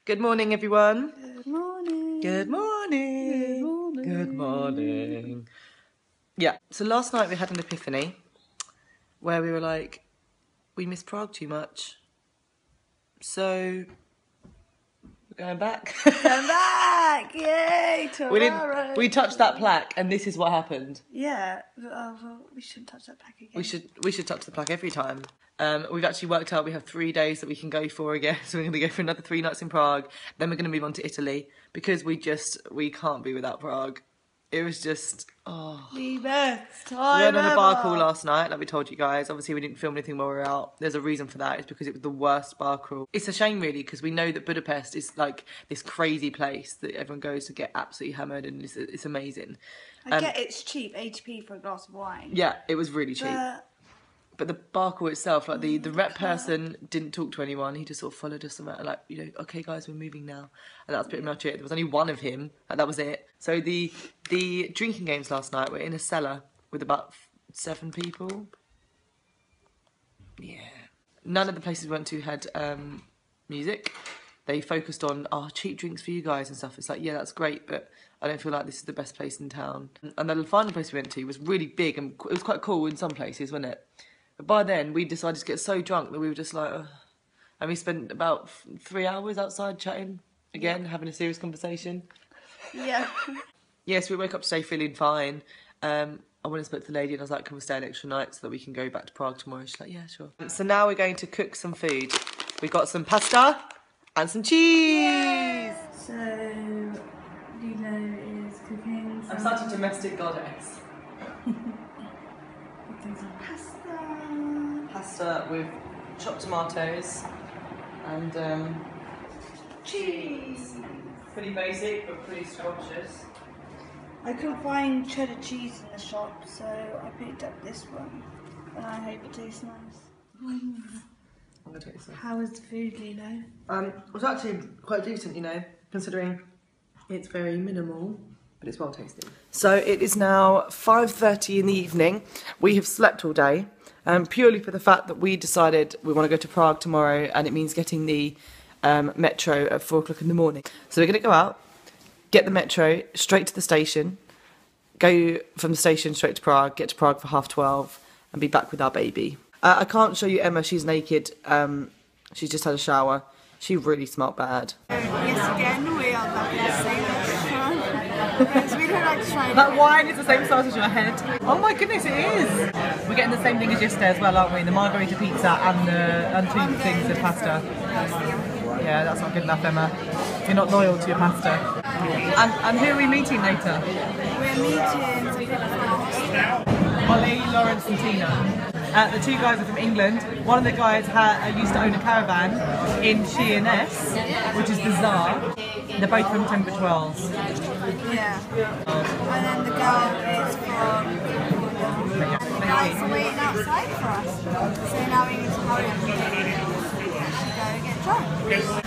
Good morning, everyone. Good morning. Good morning. Good morning. Good morning. Yeah, so last night we had an epiphany where we were like, we miss Prague too much. So, we're going back. Come back! Yay! Tomorrow. We touched that plaque and this is what happened. Yeah, well, we shouldn't touch that plaque again. We should touch the plaque every time. We've actually worked out we have 3 days that we can go for again. So we're going to go for another 3 nights in Prague. Then we're going to move on to Italy because we can't be without Prague. It was just, the best time we went on a bar crawl ever. last night, like we told you guys. Obviously, we didn't film anything while we were out. There's a reason for that. It's because it was the worst bar crawl. It's a shame, really, because we know that Budapest is like this crazy place that everyone goes to get absolutely hammered, and it's amazing. I get it's cheap, 80p for a glass of wine. Yeah, it was really cheap. But the bar crawl itself, like the rep person didn't talk to anyone. He just sort of followed us around, like, you know, okay guys, we're moving now. And that's pretty much it. There was only one of him, and that was it. So the drinking games last night were in a cellar with about 7 people. Yeah. None of the places we went to had music. They focused on, cheap drinks for you guys and stuff. It's like, yeah, that's great, but I don't feel like this is the best place in town. And the final place we went to was really big, and it was quite cool in some places, wasn't it? But by then, we decided to get so drunk that we were just like, and we spent about 3 hours outside chatting, again, having a serious conversation. Yeah. Yes, we woke up today feeling fine. I went and spoke to the lady and I was like, can we stay an extra night so that we can go back to Prague tomorrow? She's like, yeah, sure. So now we're going to cook some food. We've got some pasta and some cheese. So, Lilo is cooking some... I'm such a domestic goddess. Cooking some pasta. Pasta with chopped tomatoes and cheese. Pretty basic but pretty scrumptious. I couldn't find cheddar cheese in the shop, so I picked up this one. And I hope it tastes nice. I'm gonna take this one. How was the food, Lilo? It was actually quite decent, you know, considering it's very minimal, but it's well tasting. So it is now 5:30 in the evening. We have slept all day, purely for the fact that we decided we want to go to Prague tomorrow, and it means getting the metro at 4 o'clock in the morning. So we're going to go out, get the metro straight to the station, go from the station straight to Prague, get to Prague for 12:30, and be back with our baby. I can't show you Emma, she's naked. She's just had a shower. She really smelled bad. Yes, again, we are back in the same restaurant. Because we don't like to try That wine is the same size as your head. Oh my goodness, it is! We're getting the same thing as yesterday as well, aren't we? The margarita pizza and 2 things of pasta. Yeah, that's not good enough, Emma. You're not loyal to your pasta. And who are we meeting later? We're meeting some people from Austria. Ollie, Lawrence and Tina. The 2 guys are from England. One of the guys used to own a caravan in Sheerness, which is bizarre. They're both from Temper Twirls. Yeah. And then the girl is from... The guys are waiting outside for us. So now we need to hurry up and actually go and get drunk.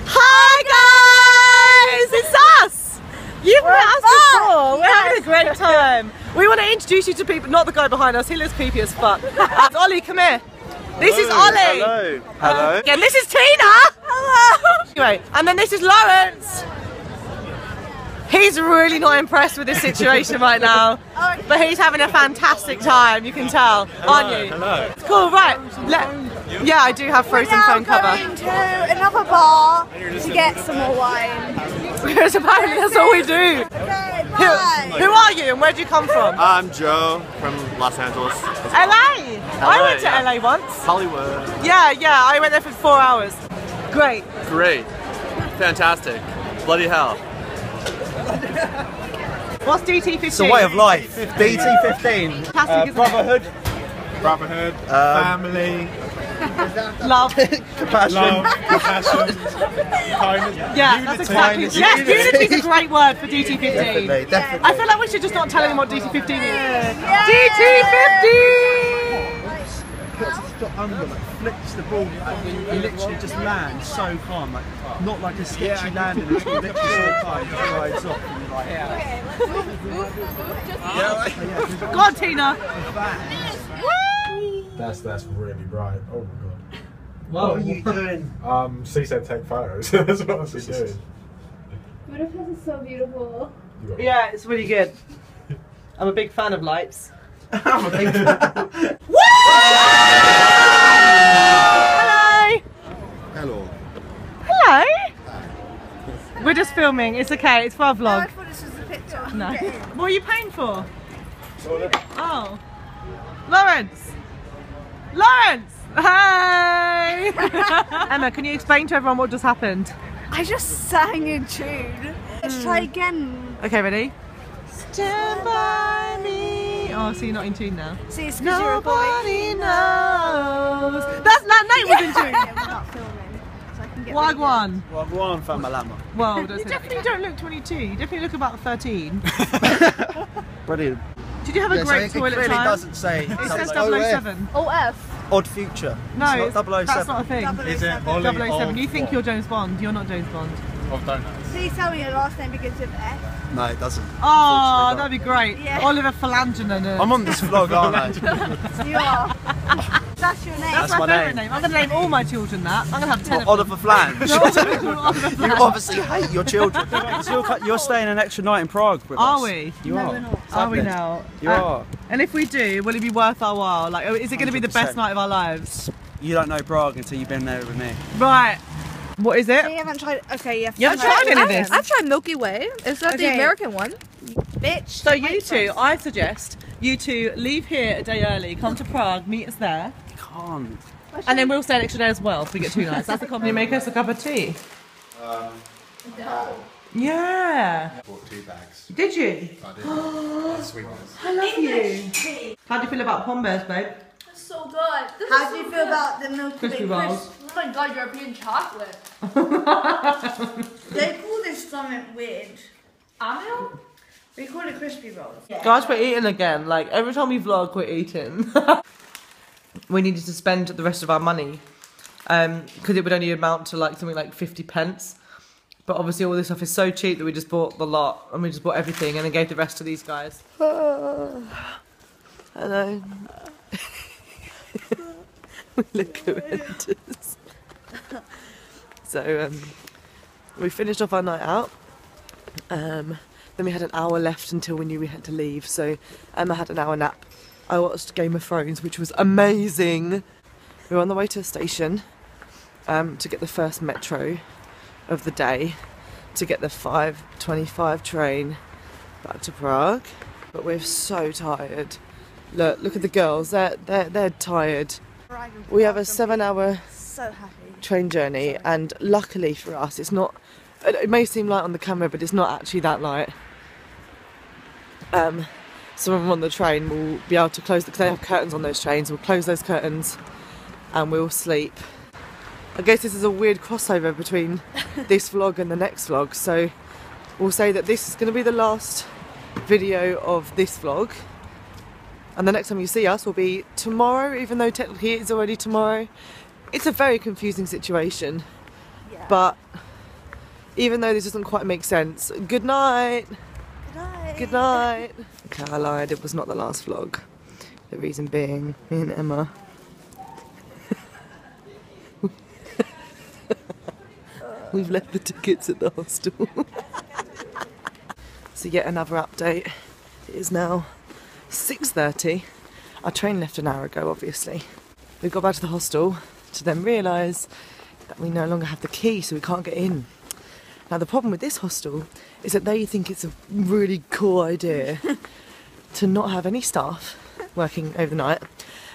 Hi guys! It's us! You've met us before! We're having a great time. We want to introduce you to people, not the guy behind us, he looks creepy as fuck. Ollie, come here. This is Ollie. Hello. Hello. Again, this is Tina. Hello. Anyway, and then this is Lawrence. He's really not impressed with this situation right now, but he's having a fantastic time, you can tell, aren't you? Hello. Cool, right. Yeah, I do have frozen phone cover. We're going to another bar to get some more wine. Because apparently that's all we do. Okay, bye. Who are you and where do you come from? I'm Joe from Los Angeles. LA! I went to yeah. LA once. Hollywood. Yeah, I went there for 4 hours. Great. Great. Fantastic. Bloody hell. What's DT15? It's a way of life. DT15. Fantastic, isn't it? Brotherhood. Family. Love. Compassion. Kindness. Yeah, that's exactly. Yes, unity is a great word for DT15. Definitely. I feel like we should just not tell anyone what DT15 is. Yeah. DT15! Under, like, flicks the ball, he literally just lands so calm, like not like a sketchy landing, it's literally so calm, he rides off and you're like, Go on, Tina! That's really bright. Oh my god. What are you doing? She said take photos. That's what I was doing. Budapest is so beautiful. Yeah, it's really good. I'm a big fan of lights. I'm a big fan. Hello! Hello! We're just filming, it's okay, it's for our No, I vlog. thought this was a picture. No. Get in. What are you paying for? Oh. Lawrence! Lawrence! Hey! Emma, can you explain to everyone what just happened? I just sang a tune. Let's try again. Okay, ready? Stand by me. Oh, so you're not in tune now. See, it's because you're a boy. Nobody knows. That Nate was in tune. Yeah, we're not filming. So I can get Wagwan. Wagwan from Malama. Well, you definitely don't look 22. You definitely look about 13. Brilliant. Did you have a great it toilet clearly time? doesn't say. It says 007. OF. Odd Future. No, it's not 007. that's not a thing. Is it Ollie 007. You of think what? you're James Bond. You're not James Bond. Of donuts. Please tell me your last name begins with F. No, it doesn't. Oh, Unfortunately that'd be great. Yeah. Oliver Phalanginen. I'm on this vlog, aren't I? You are. That's your name. That's That's my my favourite name. I'm going to name all my children that. I'm going to have 10 What, of them. Oliver Flange? Oliver You Flange. obviously hate your children. So you're staying an extra night in Prague with us. Are we? You No, are. we're not. Are we Sadly. now? You are. And if we do, will it be worth our while? Like, is it going to be the best 100%. night of our lives? You don't know Prague until you've been there with me. Right. What is So it? you haven't tried. Okay, You haven't tried any of this? I've tried Milky Way. Is that the Okay. American one? Bitch. So you two, I suggest you two leave here a day early, come to Prague, meet us there, Can't. and then we'll stay an extra day as well if we get 2 nights. That's the company make us a cup of tea. Yeah. Bought 2 bags. Did you? I did. Sweet ones. I love you. How do you feel about Pombers, babe? It's so good. This How do you feel about the Milky Crispy Way rolls. Oh my god, European chocolate. They call this something weird. Amil? We call it crispy rolls. Guys, we're eating again. Like, every time we vlog, we're eating. We needed to spend the rest of our money because it would only amount to like something like 50 pence. But obviously all this stuff is so cheap that we just bought the lot and we just bought everything and then gave the rest to these guys. Hello. We look horrendous. So we finished off our night out. Then we had an hour left until we knew we had to leave. So Emma had an hour nap. I watched Game of Thrones, which was amazing. We were on the way to a station to get the first metro of the day, to get the 5:25 train back to Prague. But we're so tired. Look at the girls. They're tired. We have a 7-hour So happy. train journey, and luckily for us, it's not. It may seem light on the camera, but it's not actually that light. So when we're on the train, we'll be able to close because they have curtains on those trains. We'll close those curtains, and we'll sleep. I guess this is a weird crossover between this vlog and the next vlog. So we'll say that this is going to be the last video of this vlog, and the next time you see us will be tomorrow, even though technically it is already tomorrow. It's a very confusing situation, Yeah. but even though this doesn't quite make sense, good night. Good night. Good night. Okay, I lied, it was not the last vlog. The reason being, me and Emma. We've left the tickets at the hostel. So yet another update. It is now 6:30. Our train left an hour ago, obviously. We got back to the hostel to then realise that we no longer have the key, so we can't get in. Now the problem with this hostel is that they think it's a really cool idea to not have any staff working overnight,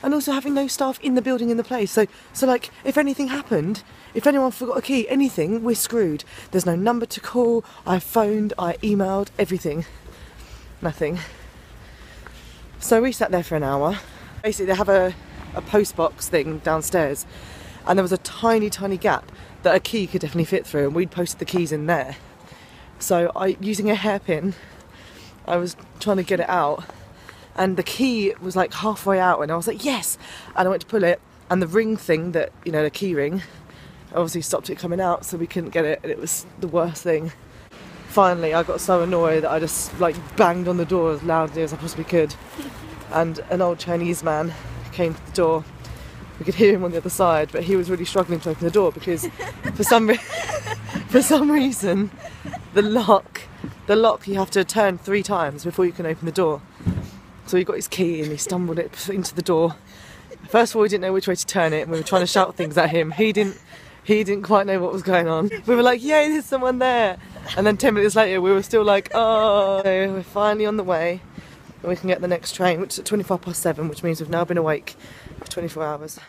and also having no staff in the building in the place. So like, if anything happened, if anyone forgot a key, anything, we're screwed. There's no number to call. I phoned, I emailed, everything. Nothing. So we sat there for an hour. Basically, they have a post box thing downstairs, and there was a tiny gap that a key could definitely fit through, and we'd posted the keys in there. So using a hairpin, I was trying to get it out, and the key was like halfway out, and I was like, yes! And I went to pull it, and the ring thing that, you know, the key ring, obviously stopped it coming out, so we couldn't get it, and it was the worst thing. Finally, I got so annoyed that I just like banged on the door as loudly as I possibly could, and an old Chinese man came to the door we could hear him on the other side, but he was really struggling to open the door because for some reason the lock you have to turn 3 times before you can open the door. So he got his key and he stumbled it into the door. First of all, we didn't know which way to turn it and we were trying to shout things at him. He didn't quite know what was going on. We were like, yay, there's someone there. And then 10 minutes later we were still like, oh. So we're finally on the way and we can get the next train, which is at 7:25, which means we've now been awake for 24 hours.